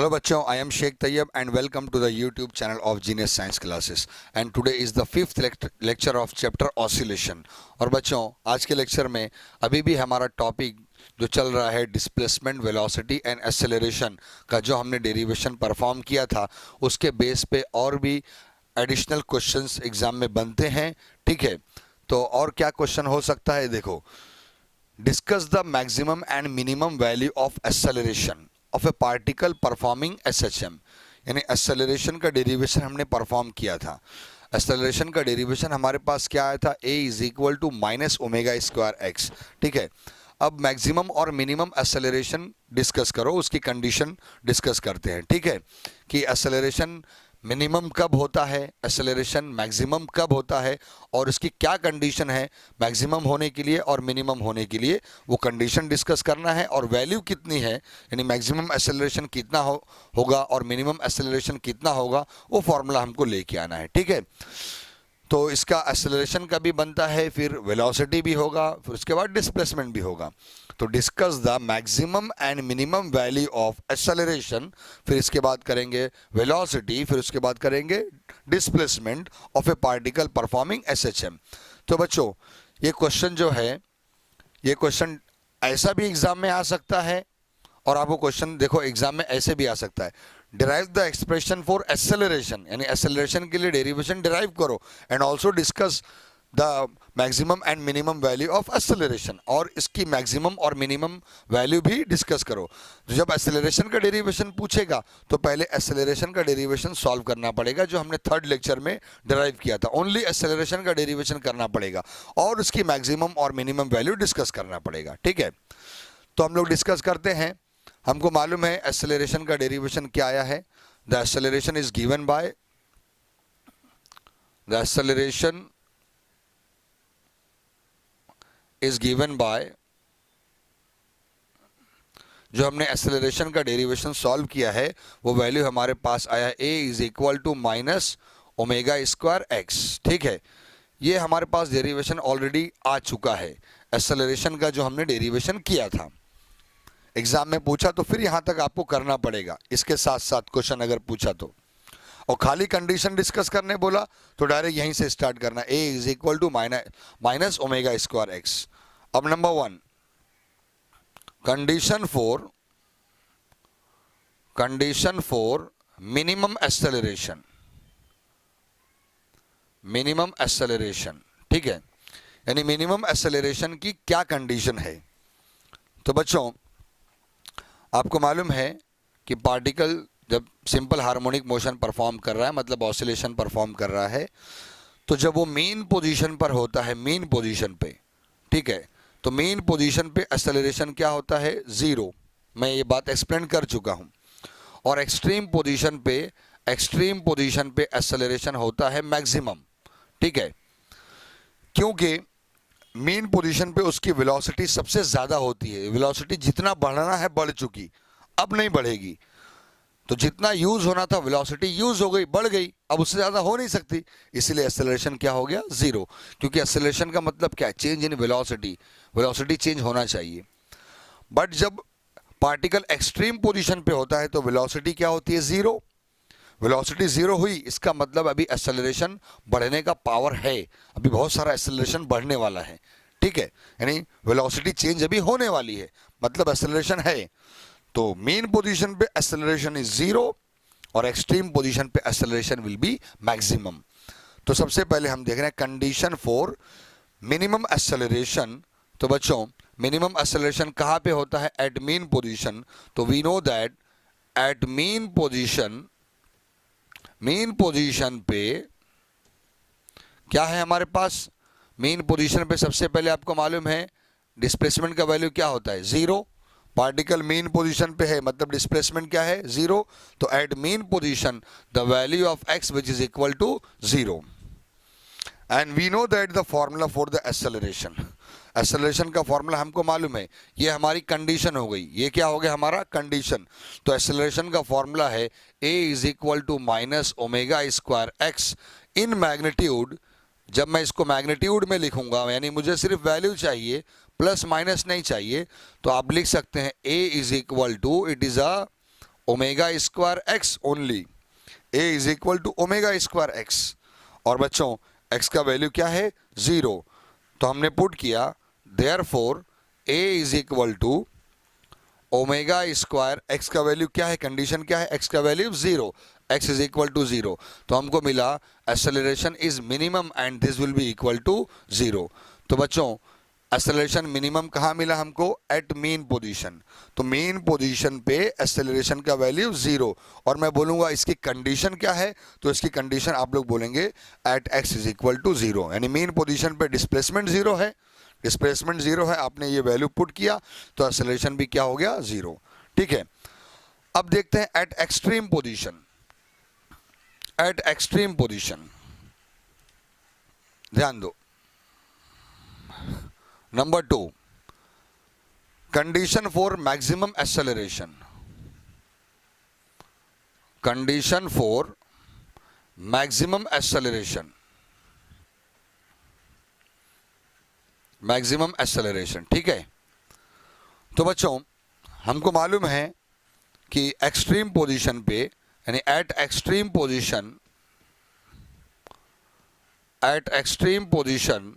Hello बच्चों, I am Sheikh Tayyab and welcome to the YouTube channel of Genius Science Classes and today is the fifth lecture of chapter oscillation। और बच्चों आज के lecture में अभी भी हमारा टॉपिक जो चल रहा है डिस्प्लेसमेंट, वेलोसिटी एंड एक्सेलरेशन का जो हमने डेरिवेशन परफॉर्म किया था उसके बेस पे और भी एडिशनल क्वेश्चंस एग्जाम में बनते हैं। ठीक है, तो और क्या क्वेश्चन हो सकता है, देखो, discuss the maximum and minimum value of acceleration of A particle performing SHM. यानी एक्सेलरेशन का डेरिवेशन हमने परफॉर्म किया था। एक्सेलरेशन का डेरिवेशन हमारे पास क्या आया था, a is equal to minus omega square x. ठीक है, अब मैक्सिमम और मिनिमम एक्सेलरेशन डिस्कस करो, उसकी कंडीशन डिस्कस करते हैं। ठीक है, कि एक्सेलरेशन मिनिमम कब होता है, एक्सेलरेशन मैक्सिमम कब होता है और इसकी क्या कंडीशन है मैक्सिमम होने के लिए और मिनिमम होने के लिए, वो कंडीशन डिस्कस करना है। और वैल्यू कितनी है, यानी मैक्सिमम एक्सेलरेशन कितना होगा और मिनिमम एक्सेलरेशन कितना होगा, वो फॉर्मूला हमको लेके आना है। ठीक है, तो इसका एक्सेलरेशन का भी बनता है, फिर वेलोसिटी भी होगा, फिर उसके बाद डिस्प्लेसमेंट भी होगा। तो discuss the maximum and minimum value of acceleration, फिर इसके बाद करेंगे वेलोसिटी, फिर उसके बाद करेंगे displacement of A particle performing SHM. तो बच्चों ये क्वेश्चन जो है, ये क्वेश्चन ऐसा भी एग्जाम में आ सकता है और आपको क्वेश्चन देखो एग्जाम में ऐसे भी आ सकता है, derive the expression for acceleration, यानी एक्सेलरेशन के लिए डेरिवेशन डिराइव करो and also discuss the maximum and minimum value of acceleration, और इसकी मैक्सिमम और मिनिमम वैल्यू भी डिस्कस करो। तो जब एक्सेलरेशन का डेरिवेशन पूछेगा तो पहले एक्सेलरेशन का डेरिवेशन सॉल्व करना पड़ेगा, जो हमने थर्ड लेक्चर में डिराइव किया था। ओनली एक्सेलरेशन का डेरिवेशन करना पड़ेगा और उसकी मैक्सिमम और मिनिमम वैल्यू डिस्कस करना पड़ेगा। ठीक है, तो हम लोग डिस्कस करते हैं। हमको मालूम है एक्सेलरेशन का डेरिवेशन क्या आया है। The acceleration is given by, the acceleration is given bye, जो हमने एक्सेलरेशन का डेरिवेशन सॉल्व किया है वो वैल्यू हमारे पास आया a is equal to minus omega square x. ठीक है, ये हमारे पास डेरिवेशन ऑलरेडी आ चुका है एक्सेलरेशन का, जो हमने डेरिवेशन किया था। एग्जाम में पूछा तो फिर यहां तक आपको करना पड़ेगा, इसके साथ साथ क्वेश्चन अगर पूछा तो, और खाली कंडीशन डिस्कस करने बोला तो डायरेक्ट यहीं से स्टार्ट करना, a is equal to minus omega square x. अब number one, condition for minimum acceleration, minimum acceleration. ठीक है, यानी मिनिमम एक्सेलरेशन की क्या कंडीशन है। तो बच्चों आपको मालूम है कि पार्टिकल जब सिंपल हार्मोनिक मोशन परफॉर्म कर रहा है, मतलब ऑसिलेशन परफॉर्म कर रहा है, तो जब वो मेन पोजीशन पर होता है, मेन पोजीशन पे, ठीक है, तो मेन पोजीशन पे एक्सेलरेशन क्या होता है, जीरो। मैं ये बात एक्सप्लेन कर चुका हूँ। और एक्सट्रीम पोजीशन पे एक्सेलरेशन होता है मैक्सिमम। ठीक है, क्योंकि मेन पोजीशन पे उसकी वेलोसिटी सबसे ज़्यादा होती है। वेलोसिटी जितना बढ़ना है बढ़ चुकी, अब नहीं बढ़ेगी। तो जितना यूज़ होना था वेलोसिटी यूज़ हो गई, बढ़ गई, अब उससे ज़्यादा हो नहीं सकती, इसीलिए एक्सेलरेशन क्या हो गया, ज़ीरो। क्योंकि एक्सेलरेशन का मतलब क्या है, change in velocity, velocity change होना चाहिए। बट जब पार्टिकल एक्सट्रीम पोजीशन पे होता है तो वेलोसिटी क्या होती है, ज़ीरो। वेलोसिटी ज़ीरो हुई, इसका मतलब अभी एक्सेलरेशन बढ़ने का पावर है, अभी बहुत सारा एक्सेलरेशन बढ़ने वाला है। ठीक है, यानी वेलोसिटी चेंज अभी होने वाली है, मतलब एक्सेलरेशन है। तो मेन पोजीशन पे एक्सेलरेशन इज जीरो और एक्सट्रीम पोजीशन पे एक्सेलरेशन विल बी मैक्सिमम। तो सबसे पहले हम देख रहे हैं कंडीशन फॉर मिनिमम एक्सेलरेशन। तो बच्चों मिनिमम एक्सेलरेशन कहाँ पे होता है, एट मेन पोजीशन। तो we know that at mean position पे क्या है हमारे पास, मेन पोजीशन पे सबसे पहले आपको मालूम है डिस्प्लेसमेंट का वैल्यू क्या होता है, जीरो। पार्टिकल मेन पोजीशन पे है, मतलब डिस्प्लेसमेंट क्या है, जीरो। तो at mean position the value of x which is equal to zero. And we know that the formula for the acceleration, acceleration का फॉर्मूला हमको मालूम है। ये हमारी कंडीशन हो गई, ये क्या हो गया हमारा कंडीशन। तो एक्सेलरेशन का फॉर्मूला है a is equal to minus omega square x in magnitude. जब मैं इसको मैग्नीट्यूड में लिखूंगा, यानी मुझे सिर्फ वैल्यू चाहिए, प्लस माइनस नहीं चाहिए, तो आप लिख सकते हैं a is equal to, it is a omega square x only, a is equal to omega square x. और बच्चों x का वैल्यू क्या है, 0। तो हमने पुट किया therefore a is equal to omega square x का वैल्यू क्या है, कंडीशन क्या है, x का value 0, x is equal to 0। तो हमको मिला acceleration is minimum and this will be equal to 0। तो बच्चों एक्सेलरेशन मिनिमम कहाँ मिला हमको, एट मीन पोजीशन। तो मीन पोजीशन पे एक्सेलरेशन का वैल्यू 0। और मैं बोलूँगा इसकी कंडीशन क्या है, तो इसकी कंडीशन आप लोग बोलेंगे at x is equal to 0, यानी मीन पोजीशन पे डिस्प्लेसमेंट 0 है, डिस्प्लेसमेंट 0 है, आपने ये वैल्यू पुट किया तो एक्सेलरेशन भी क्या हो गया, 0। ठीक है, अब देखते हैं eight extreme position. At extreme position ध्यान दो, number 2 condition for maximum acceleration. Condition for maximum acceleration, maximum acceleration. ठीक है, तो बच्चों हमको मालूम है कि एक्सट्रीम पोजीशन पे, यानी at extreme position, at extreme position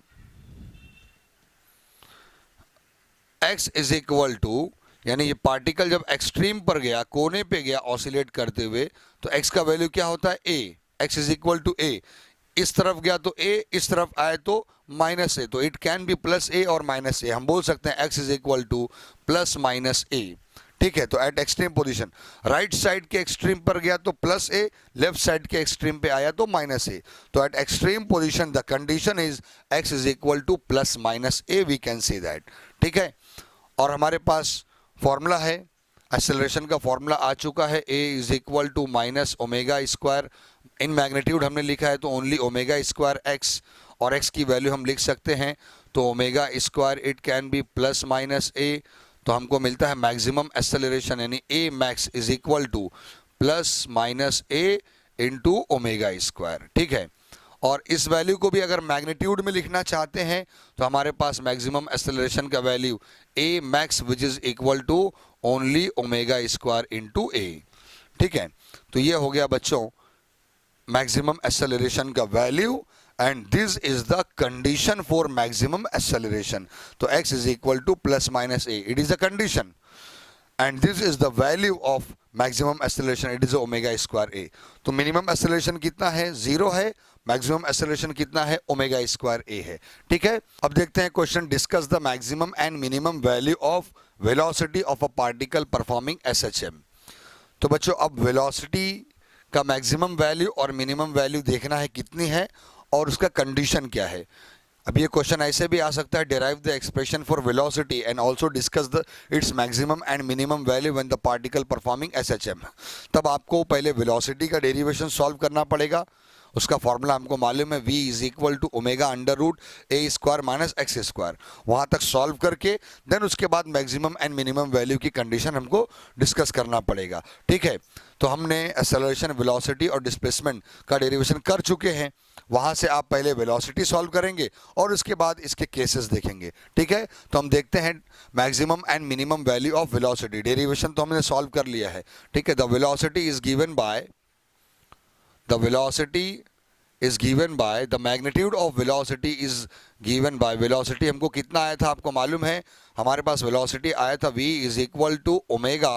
x is equal to, यानी ये पार्टिकल जब एक्सट्रीम पर गया, कोने पे गया ऑसिलेट करते हुए, तो x का वैल्यू क्या होता है, a, x is equal to a। इस तरफ गया तो a, इस तरफ आए तो माइनस a, तो it can be plus a और माइनस a। हम बोल सकते हैं x is equal to plus minus a। ठीक है, तो at extreme position right side के एक्सट्रीम पर गया तो प्लस a, लेफ्ट साइड के एक्सट्रीम पे आया तो माइनस a। तो at extreme position the condition is x is equal to plus minus a, we can say that. ठीक है, और हमारे पास फॉर्मूला है, एक्सेलरेशन का फॉर्मूला आ चुका है, a is equal to minus omega square, in magnitude हमने लिखा है तो ओनली ओमेगा स्क्वायर x, और x की वैल्यू हम लिख सकते हैं तो omega square, it can be plus minus a। तो हमको मिलता है मैक्सिमम एक्सेलरेशन, यानी a max is equal to plus minus a into omega square. ठीक है, और इस वैल्यू को भी अगर मैग्नीट्यूड में लिखना चाहते हैं तो हमारे पास मैक्सिमम एक्सेलरेशन का value a max which is equal to only omega square into a। ठीक है, तो ये हो गया बच्चों मैक्सिमम एक्सेलरेशन का value, and this is the condition for maximum acceleration. तो x is equal to plus minus a, it is a condition, and this is the value of maximum acceleration, it is omega square a। तो minimum acceleration कितना है, 0 है, maximum acceleration कितना है, omega square a है। ठीक है, अब देखते हैं question, discuss the maximum and minimum value of velocity of a particle performing SHM। तो बच्चों अब वेलोसिटी का मैक्सिमम वैल्यू और मिनिमम वैल्यू देखना है कितनी है और उसका कंडीशन क्या है। अब ये क्वेश्चन ऐसे भी आ सकता है, derive the expression for velocity and also discuss the its maximum and minimum value when the particle performing SHM। तब आपको पहले वेलोसिटी का डेरिवेशन सॉल्व करना पड़ेगा, उसका फॉर्मूला हमको मालूम है, v is equal to omega under root a square minus x square. वहाँ तक सॉल्व करके देन उसके बाद मैक्सिमम एंड मिनिमम वैल्यू की कंडीशन हमको डिस्कस करना पड़ेगा। ठीक है, तो हमने एक्सेलरेशन, वेलोसिटी और डिस्प्लेसमेंट का डेरिवेशन कर चुके हैं। वहाँ से आप पहले वेलोसिटी सॉल्व करेंगे और उसके बाद इसके केसेस देखेंगे। ठीक है, तो हम देखते हैं maximum and minimum value of velocity. Derivation तो हमने सॉल्व कर लिया है। ठीक है, the velocity is given bye, the velocity is given by, the magnitude of velocity is given by, velocity हमको कितना आया था आपको मालूम है, हमारे पास velocity आया था v is equal to omega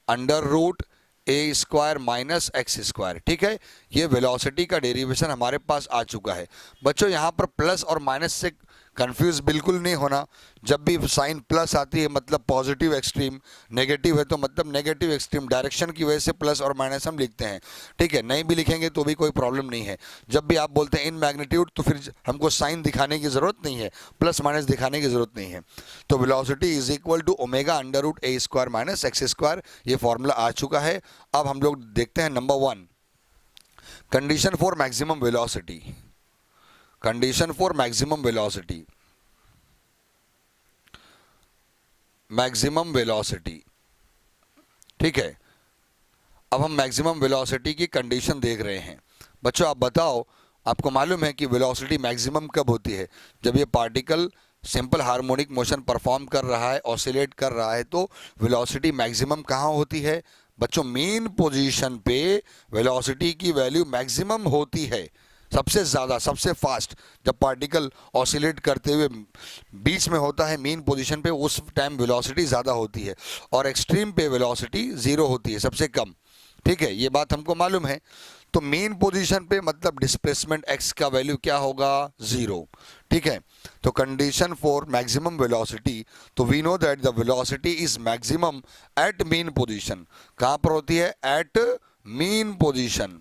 under root a square minus x square. ठीक है, ये वेलोसिटी का डेरिवेशन हमारे पास आ चुका है। बच्चों यहाँ पर प्लस और माइनस से कंफ्यूज बिल्कुल नहीं होना, जब भी साइन प्लस आती है मतलब पॉजिटिव एक्सट्रीम, नेगेटिव है तो मतलब नेगेटिव एक्सट्रीम, डायरेक्शन की वजह से प्लस और माइनस हम लिखते हैं। ठीक है, नहीं भी लिखेंगे तो भी कोई प्रॉब्लम नहीं है। जब भी आप बोलते हैं इन मैग्नीट्यूड तो फिर हमको साइन दिखाने की ज़रूरत नहीं है, प्लस माइनस दिखाने की ज़रूरत नहीं है। तो velocity is equal to omega under root a square minus x square, ये फॉर्मूला आ चुका है। अब हम लोग देखते हैं number 1, condition for maximum velocity. Condition for maximum velocity, maximum velocity. ठीक है, अब हम मैक्सिमम वेलोसिटी की कंडीशन देख रहे हैं। बच्चों आप बताओ, आपको मालूम है कि वेलोसिटी मैक्सिमम कब होती है, जब ये particle simple harmonic motion perform कर रहा है, ऑसिलेट कर रहा है, तो वेलोसिटी मैक्सिमम कहाँ होती है, बच्चों मीन पोजीशन पे वेलोसिटी की वैल्यू मैक्सिमम होती है, सबसे ज़्यादा, सबसे फास्ट। जब पार्टिकल ऑसिलेट करते हुए बीच में होता है मीन पोजीशन पे, उस टाइम वेलोसिटी ज़्यादा होती है, और एक्सट्रीम पे वेलोसिटी ज़ीरो होती है, सबसे कम। ठीक है, ये बात हमको मालूम है। तो मीन पोजीशन पे मतलब डिस्प्लेसमेंट x का वैल्यू क्या होगा, ज़ीरो। ठीक है, तो कंडीशन फॉर मैक्सिमम वेलोसिटी, तो we know that the velocity is maximum at mean position. कहाँ पर होती है, at mean position.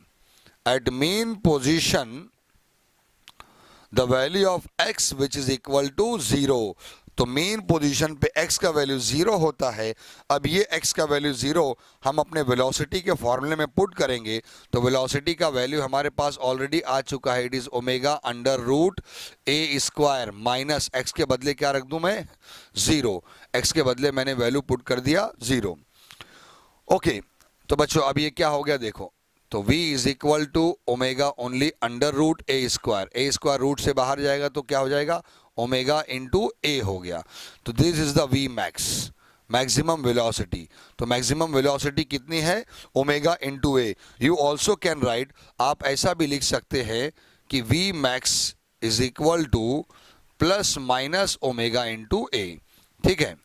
At mean position the value of x which is equal to zero. तो मेन पोजीशन पे x का value zero होता है। अब ये x का वैल्यू ज़ीरो हम अपने वेलोसिटी के फॉर्मूले में पुट करेंगे, तो वेलोसिटी का वैल्यू हमारे पास ऑलरेडी आ चुका है, it is omega under root a square minus x के बदले क्या रख दूं मैं, ज़ीरो। x के बदले मैंने वैल्यू पुट कर दिया ज़ीरो। ओके, तो बच्चों अब ये क्या हो गया देखो, तो v is equal to omega only under root a square root से बाहर जाएगा तो क्या हो जाएगा, ओमेगा इंटू ए हो गया। तो this is the v max, maximum velocity. तो मैक्सिमम वेलोसिटी कितनी है, omega into a. You also can write, आप ऐसा भी लिख सकते हैं कि v max is equal to plus minus omega into a. ठीक है,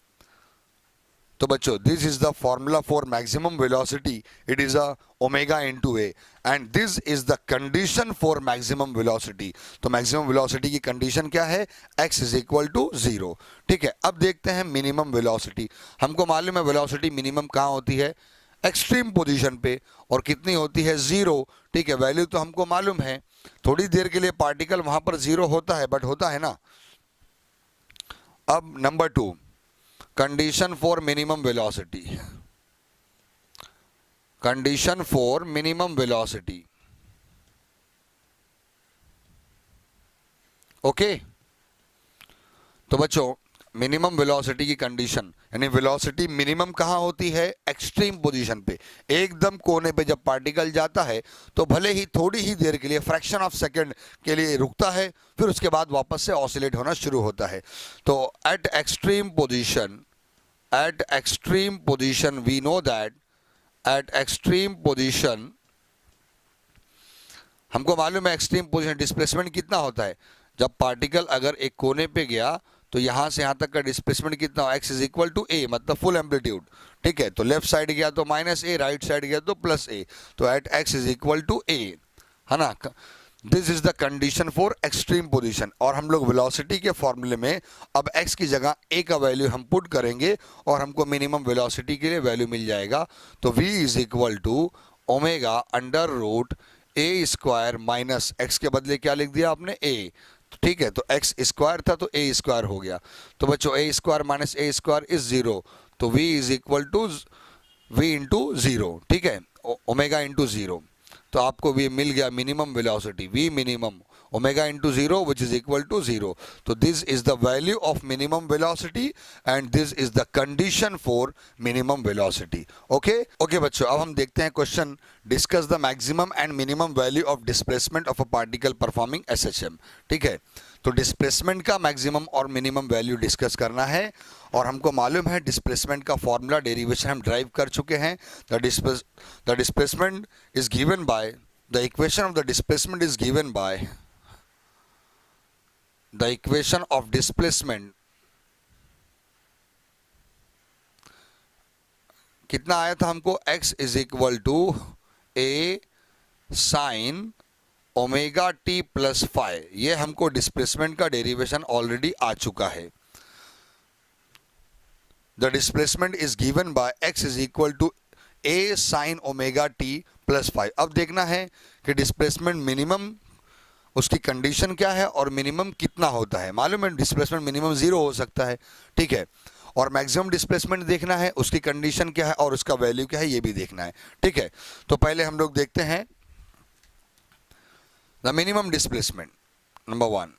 तो बच्चों this is the formula for maximum velocity, it is a omega into a, and this is the condition for maximum velocity. तो maximum velocity की condition क्या है, x is equal to zero. ठीक है, अब देखते हैं मिनिमम वेलोसिटी। हमको मालूम है वेलोसिटी मिनिमम कहाँ होती है, एक्सट्रीम पोजीशन पे, और कितनी होती है, ज़ीरो। ठीक है, वैल्यू तो हमको मालूम है। थोड़ी देर के लिए पार्टिकल वहाँ पर ज़ीरो होता है, बट होता है ना। अब number 2, condition for minimum velocity, condition for minimum velocity। Okay, तो बच्चों मिनिमम वेलोसिटी की कंडीशन, यानी वेलोसिटी मिनिमम कहाँ होती है, एक्सट्रीम पोजीशन पे, एकदम कोने पे जब पार्टिकल जाता है तो भले ही थोड़ी ही देर के लिए, फ्रैक्शन ऑफ सेकंड के लिए रुकता है, फिर उसके बाद वापस से ऑसिलेट होना शुरू होता है। तो at extreme position, at extreme position we know that at extreme position हमको मालूम है एक्सट्रीम पोजीशन डिस्प्लेसमेंट कितना होता है। जब पार्टिकल अगर एक कोने पे गया तो यहां से यहां तक का डिस्प्लेसमेंट कितना हो, x इज इक्वल टू ए, मतलब फुल एम्पलीट्यूड। ठीक है, तो लेफ्ट साइड गया तो माइनस ए, राइट साइड गया तो प्लस ए, तो at x is equal to a, है ना। This is the condition for extreme position. और हम लोग वेलोसिटी के फॉर्मूले में अब x की जगह a का वैल्यू हम पुट करेंगे और हमको मिनिमम वेलोसिटी के लिए वैल्यू मिल जाएगा। तो v is equal to omega under root a square minus x के बदले क्या लिख दिया आपने, a। ठीक है, तो x स्क्वायर था तो a स्क्वायर हो गया। तो बच्चों a square minus a square is zero, तो v is equal to v into zero. ठीक है, ओमेगा इंटू ज़ीरो, तो आपको भी मिल गया minimum velocity, v minimum omega into zero which is equal to zero. तो this is the value of minimum velocity and this is the condition for minimum velocity. Okay okay बच्चों, अब हम देखते हैं question, discuss the maximum and minimum value of displacement of a particle performing SHM. ठीक है, तो displacement का maximum और मिनिमम वैल्यू डिस्कस करना है, और हमको मालूम है डिस्प्लेसमेंट का फॉर्मूला डेरिवेशन हम ड्राइव कर चुके हैं। The displacement is given by, the equation of the displacement is given by, the equation of displacement कितना आया था हमको, x is equal to a sine omega t plus five. ये हमको डिस्प्लेसमेंट का डेरिवेशन ऑलरेडी आ चुका है। The displacement is given by x is equal to a sine omega t plus five. अब देखना है कि डिस्प्लेसमेंट मिनिमम उसकी कंडीशन क्या है और मिनिमम कितना होता है। मालूम है डिस्प्लेसमेंट मिनिमम ज़ीरो हो सकता है। ठीक है, और मैक्सिमम डिस्प्लेसमेंट देखना है, उसकी कंडीशन क्या है और उसका वैल्यू क्या है, ये भी देखना है। ठीक है, तो पहले हम लोग देखते हैं the minimum displacement. Number 1,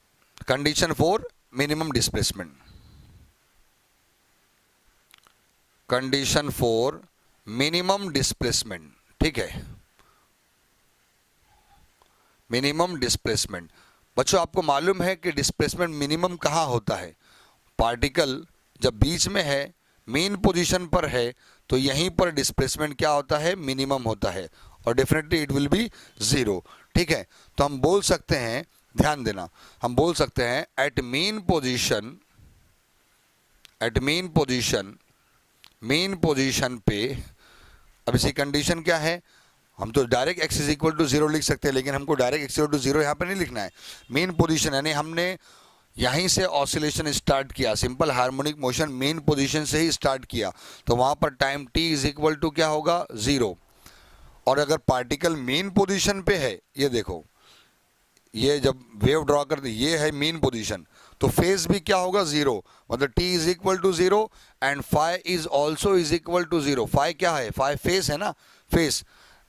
condition for minimum displacement, condition for minimum displacement. ठीक है, मिनिमम डिस्प्लेसमेंट। बच्चों आपको मालूम है कि डिस्प्लेसमेंट मिनिमम कहाँ होता है, पार्टिकल जब बीच में है मीन पोजीशन पर है तो यहीं पर डिस्प्लेसमेंट क्या होता है, मिनिमम होता है, और definitely it will be zero. ठीक है, तो हम बोल सकते हैं, ध्यान देना, हम बोल सकते हैं at mean position, at mean position पे, अब इसी कंडीशन क्या है, हम तो direct x is equal to zero लिख सकते हैं, लेकिन हमको direct x equal to zero यहाँ पर नहीं लिखना है। मीन पोजीशन यानी हमने यहीं से ऑसिलेशन स्टार्ट किया, simple harmonic motion mean position से ही स्टार्ट किया, तो वहाँ पर time t is equal to क्या होगा, ज़ीरो। और अगर पार्टिकल मेन पोजीशन पे है, ये देखो, ये जब वेव ड्रॉ करते ये है मेन पोजीशन, तो फेज भी क्या होगा, ज़ीरो, मतलब t is equal to zero and phi is also is equal to zero. Phi क्या है, फाई फेस है ना, फेस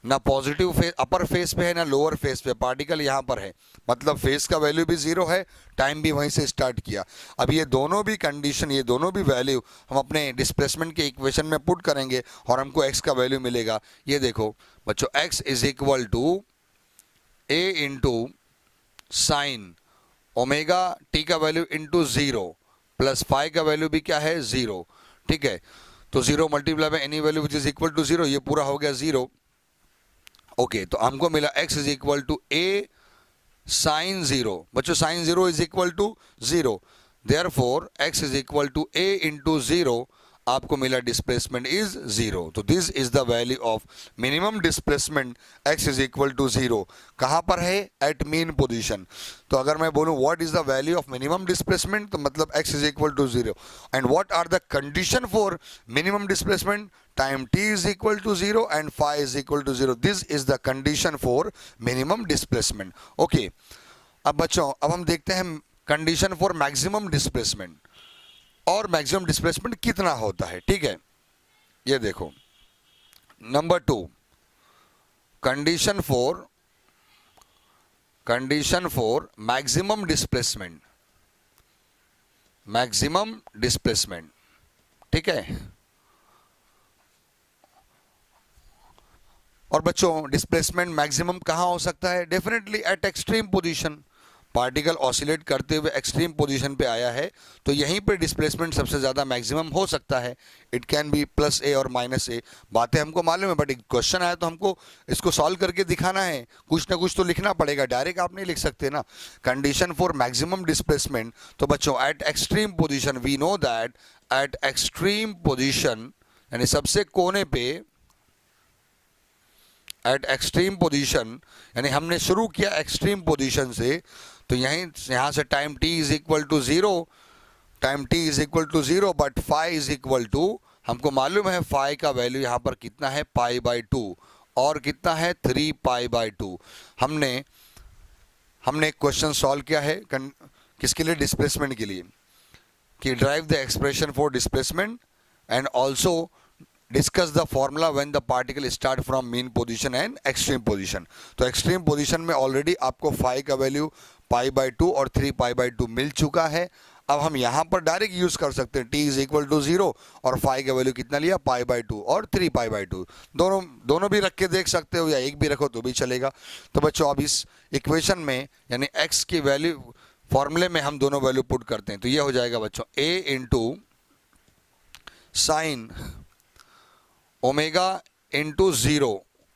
ना पॉजिटिव फेस अपर फेस पे है ना लोअर फेस पे, पार्टिकल यहाँ पर है, मतलब फेस का वैल्यू भी ज़ीरो है, टाइम भी वहीं से स्टार्ट किया। अब ये दोनों भी कंडीशन, ये दोनों भी वैल्यू हम अपने डिस्प्लेसमेंट के इक्वेशन में पुट करेंगे और हमको x का वैल्यू मिलेगा। ये देखो बच्चों, x is equal to a into sine omega t का value into zero plus phi का वैल्यू भी क्या है, ज़ीरो। ठीक है, तो zero multiply by any value which is equal to zero, ये पूरा हो गया ज़ीरो। ओके, तो हमको मिला x is equal to a sine zero, बच्चों sine zero is equal to zero, therefore x is equal to a into zero, आपको मिला डिस्प्लेसमेंट इज ज़ीरो। तो this is the value of minimum displacement, x is equal to zero. कहाँ पर है, at mean position. तो अगर मैं बोलूँ what is the value of minimum displacement, तो मतलब x is equal to zero. And what are the condition for minimum displacement, time t is equal to 0 and phi is equal to 0. This is the condition for minimum displacement. Okay. अब बच्चों, अब हम देखते हैं condition for maximum displacement, और maximum displacement कितना होता है। ठीक है, ये देखो number 2, condition for maximum displacement, maximum displacement. ठीक है, और बच्चों डिस्प्लेसमेंट मैक्सिमम कहाँ हो सकता है, definitely eight extreme position. Particle oscillate करते हुए एक्सट्रीम पोजीशन पे आया है, तो यहीं पे डिस्प्लेसमेंट सबसे ज़्यादा मैक्सिमम हो सकता है। इट कैन बी प्लस ए और माइनस ए, बातें हमको मालूम है, बट एक क्वेश्चन आया तो हमको इसको सॉल्व करके दिखाना है, कुछ ना कुछ तो लिखना पड़ेगा, डायरेक्ट आप नहीं लिख सकते ना। कंडीशन फॉर मैक्सिमम डिस्प्लेसमेंट, तो बच्चों at extreme position, we know that at extreme position यानी सबसे कोने पे, एट एक्सट्रीम पोजीशन यानी हमने शुरू किया एक्सट्रीम पोजीशन से, तो यहाँ से time t is equal to zero, time t is equal to zero, but phi is equal to, हमको मालूम है फाई का वैल्यू यहाँ पर कितना है, पाई बाई टू, और कितना है 3 पाई बाई टू। हमने क्वेश्चन सॉल्व किया है किसके लिए, डिस्प्लेसमेंट के लिए, कि drive the expression for displacement and also discuss the formula when the particle start from mean position and extreme position. तो एक्सट्रीम पोजीशन में ऑलरेडी आपको फाई का वैल्यू पाई बाई टू और 3 पाई बाई टू मिल चुका है। अब हम यहाँ पर डायरेक्ट यूज कर सकते हैं, t is equal to zero और फाई का वैल्यू कितना लिया, पाई बाई टू और 3 पाई बाई टू, दोनों भी रख के देख सकते हो, या एक भी रखो तो भी चलेगा। तो बच्चों अब इस इक्वेशन में यानी x की वैल्यू फॉर्मूले में हम दोनों वैल्यू पुट करते हैं, तो ये हो जाएगा बच्चों a into sine omega into zero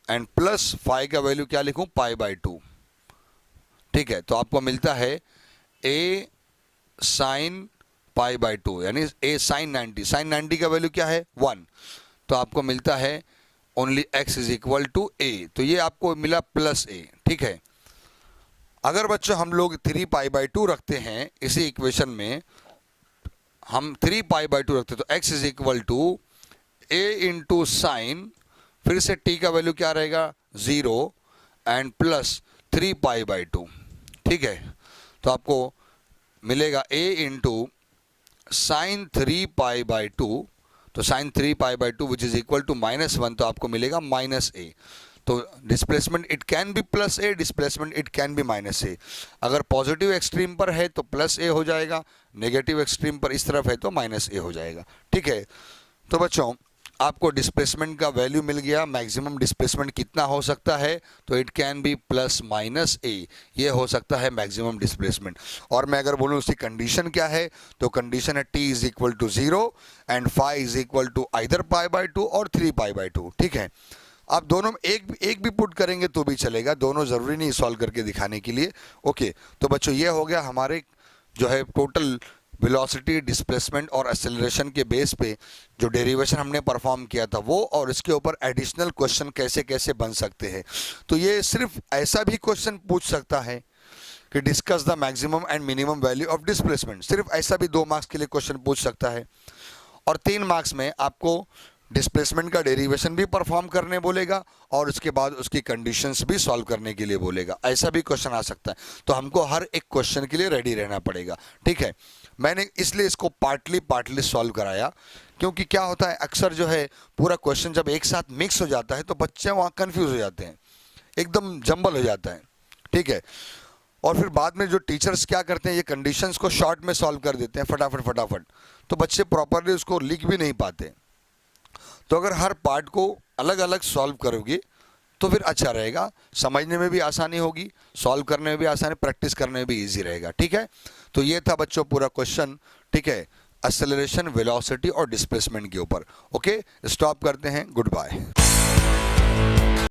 and plus phi का वैल्यू क्या लिखूं, पाई बाई टू। ठीक है, तो आपको मिलता है a sine pi by to यानी a साइन 90, साइन 90 का वैल्यू क्या है 1, तो आपको मिलता है only x is equal to a, तो ये आपको मिला प्लस a। ठीक है, अगर बच्चों हम लोग 3 पाई बाई टू रखते हैं इसी इक्वेशन में, हम 3 पाई बाई टू रखते हैं, तो x is equal to a into sine, फिर से t का वैल्यू क्या रहेगा, 0 and plus 3 pi by two. ठीक है, तो आपको मिलेगा a into sine 3 pi by two, तो sine 3 pi by two which is equal to -1, तो आपको मिलेगा -a। तो displacement it can be plus a, displacement it can be -a। अगर पॉजिटिव एक्सट्रीम पर है तो प्लस ए हो जाएगा, नेगेटिव एक्सट्रीम पर इस तरफ है तो -a हो जाएगा। ठीक है, तो बच्चों आपको डिस्प्लेसमेंट का वैल्यू मिल गया, मैक्सिमम डिस्प्लेसमेंट कितना हो सकता है, तो it can be plus minus a, ये हो सकता है मैक्सिमम डिस्प्लेसमेंट। और मैं अगर बोलूँ उसकी कंडीशन क्या है, तो कंडीशन है t is equal to 0 and phi is equal to either π/2 और 3π/2। ठीक है, आप दोनों में एक भी पुट करेंगे तो भी चलेगा, दोनों ज़रूरी नहीं सॉल्व करके दिखाने के लिए। ओके, तो बच्चों ये हो गया हमारे जो है टोटल वेलोसिटी, डिस्प्लेसमेंट और एक्सेलरेशन के बेस पे जो डेरिवेशन हमने परफॉर्म किया था वो, और इसके ऊपर एडिशनल क्वेश्चन कैसे कैसे बन सकते हैं। तो ये सिर्फ ऐसा भी क्वेश्चन पूछ सकता है कि discuss the maximum and minimum value of displacement, सिर्फ ऐसा भी 2 मार्क्स के लिए क्वेश्चन पूछ सकता है। और 3 मार्क्स में आपको डिस्प्लेसमेंट का डेरिवेशन भी परफॉर्म करने बोलेगा और उसके बाद उसकी कंडीशंस भी सॉल्व करने के लिए बोलेगा, ऐसा भी क्वेश्चन आ सकता है। तो हमको हर एक क्वेश्चन के लिए रेडी रहना पड़ेगा। ठीक है, मैंने इसलिए इसको पार्टली सॉल्व कराया, क्योंकि क्या होता है अक्सर जो है पूरा क्वेश्चन जब एक साथ मिक्स हो जाता है तो बच्चे वहाँ कन्फ्यूज हो जाते हैं, एकदम जंबल हो जाता है। ठीक है, और फिर बाद में जो टीचर्स क्या करते हैं, ये कंडीशंस को शॉर्ट में सॉल्व कर देते हैं फटाफट, तो बच्चे प्रॉपरली उसको लिख भी नहीं पाते। तो अगर हर पार्ट को अलग अलग सॉल्व करोगे तो फिर अच्छा रहेगा, समझने में भी आसानी होगी, सॉल्व करने में भी आसानी, प्रैक्टिस करने में भी इजी रहेगा। ठीक है, तो ये था बच्चों पूरा क्वेश्चन। ठीक है, एक्सेलरेशन, वेलोसिटी और डिस्प्लेसमेंट के ऊपर। ओके, स्टॉप करते हैं, गुड बाय।